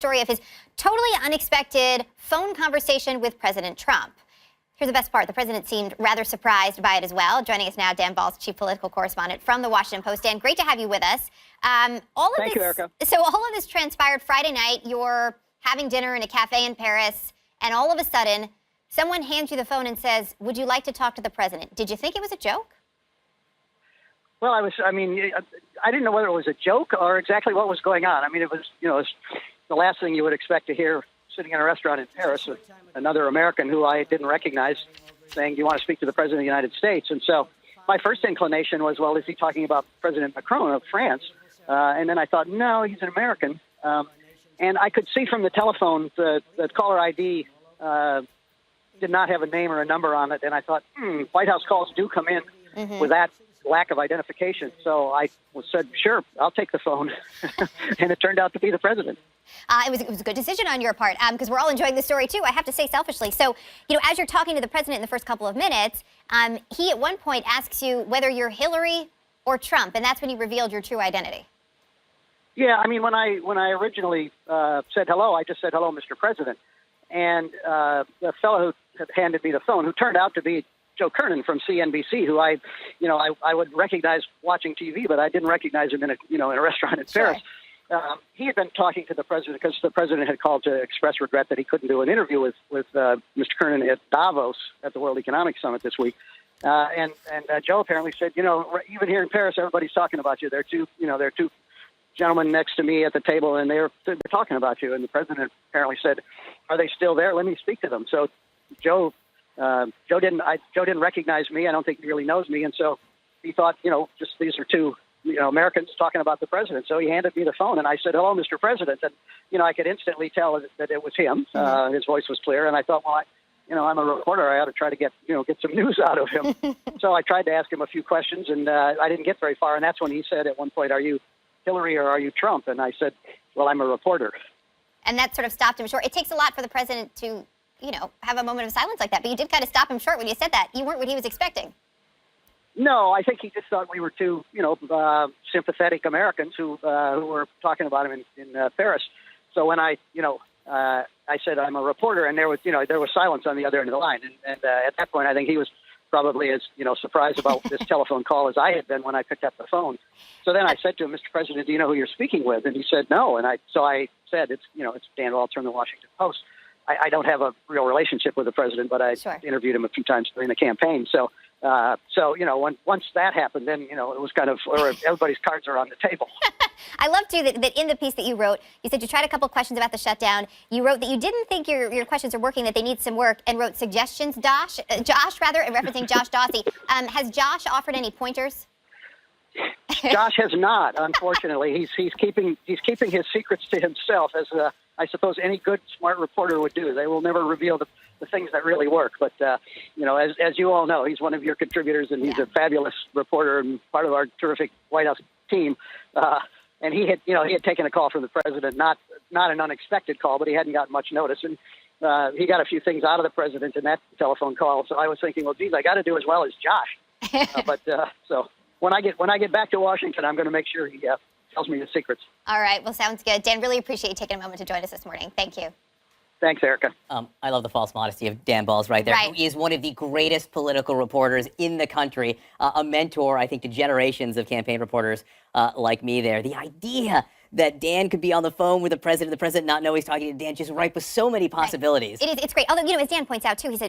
Story of his totally unexpected phone conversation with President Trump. Here's the best part. The president seemed rather surprised by it as well. Joining us now, Dan Balz, chief political correspondent from the Washington Post. Dan, great to have you with us. Thank you, Erica. So all of this transpired Friday night. You're having dinner in a cafe in Paris, and all of a sudden, someone hands you the phone and says, "Would you like to talk to the president?" Did you think it was a joke? Well, I didn't know whether it was a joke or exactly what was going on. I mean, it was the last thing you would expect to hear sitting in a restaurant in Paris with another American who I didn't recognize saying, "Do you want to speak to the President of the United States?" And so my first inclination was, well, is he talking about President Macron of France? And then I thought, no, he's an American. And I could see from the telephone the caller ID did not have a name or a number on it. And I thought, White House calls do come in with that lack of identification. So I said, sure, I'll take the phone. And it turned out to be the president. It was a good decision on your part, because we're all enjoying the story, too, I have to say selfishly. So, as you're talking to the president in the first couple of minutes, he at one point asks you whether you're Hillary or Trump, and that's when you revealed your true identity. Yeah, I mean, when I originally said hello, I just said, "Hello, Mr. President." And the fellow who had handed me the phone, who turned out to be Joe Kernan from CNBC, who I would recognize watching TV, but I didn't recognize him in a restaurant in Paris. He had been talking to the president because the president had called to express regret that he couldn't do an interview with Mr. Kernan at Davos at the World Economic Summit this week. And Joe apparently said, even here in Paris, everybody's talking about you. There are two gentlemen next to me at the table, and they're talking about you. And the president apparently said, "Are they still there? Let me speak to them." So Joe didn't recognize me. I don't think he really knows me, and so he thought, just these are two Americans talking about the president. So he handed me the phone, and I said, "Hello, Mr. President." And I could instantly tell that it was him. His voice was clear, and I thought, well, I'm a reporter. I ought to try to get some news out of him. So I tried to ask him a few questions, and I didn't get very far. And that's when he said at one point, "Are you Hillary or are you Trump?" And I said, "Well, I'm a reporter." And that sort of stopped him short. It takes a lot for the president to, have a moment of silence like that. But you did kind of stop him short when you said that. You weren't what he was expecting. No, I think he just thought we were two, sympathetic Americans who were talking about him in Paris. So when I said I'm a reporter, and there was silence on the other end of the line, and at that point I think he was probably as surprised about this telephone call as I had been when I picked up the phone. So then I said to him, "Mr. President, do you know who you're speaking with?" And he said no. And so I said, "It's Dan Balz from the Washington Post." I don't have a real relationship with the president, but I interviewed him a few times during the campaign. So once that happened, then it was kind of everybody's cards are on the table. I love too that in the piece that you wrote, you said you tried a couple questions about the shutdown. You wrote that you didn't think your questions are working, that they need some work, and wrote suggestions. Josh, referencing Josh Dawsey. Has Josh offered any pointers? Josh has not, unfortunately. He's keeping his secrets to himself, as I suppose any good, smart reporter would do. They will never reveal the things that really work. But as you all know, he's one of your contributors, and he's a fabulous reporter and part of our terrific White House team. And he had taken a call from the president, not an unexpected call, but he hadn't gotten much notice. And he got a few things out of the president in that telephone call. So I was thinking, well, geez, I got to do as well as Josh. So when I get back to Washington, I'm going to make sure he tells me the secrets. All right. Well, sounds good. Dan, really appreciate you taking a moment to join us this morning. Thank you. Thanks, Erica. I love the false modesty of Dan Balz right there. Right. He is one of the greatest political reporters in the country, a mentor, I think, to generations of campaign reporters like me there. The idea that Dan could be on the phone with the president not know he's talking to Dan, just ripe with so many possibilities. Right. It's great. Although, as Dan points out, too, he said,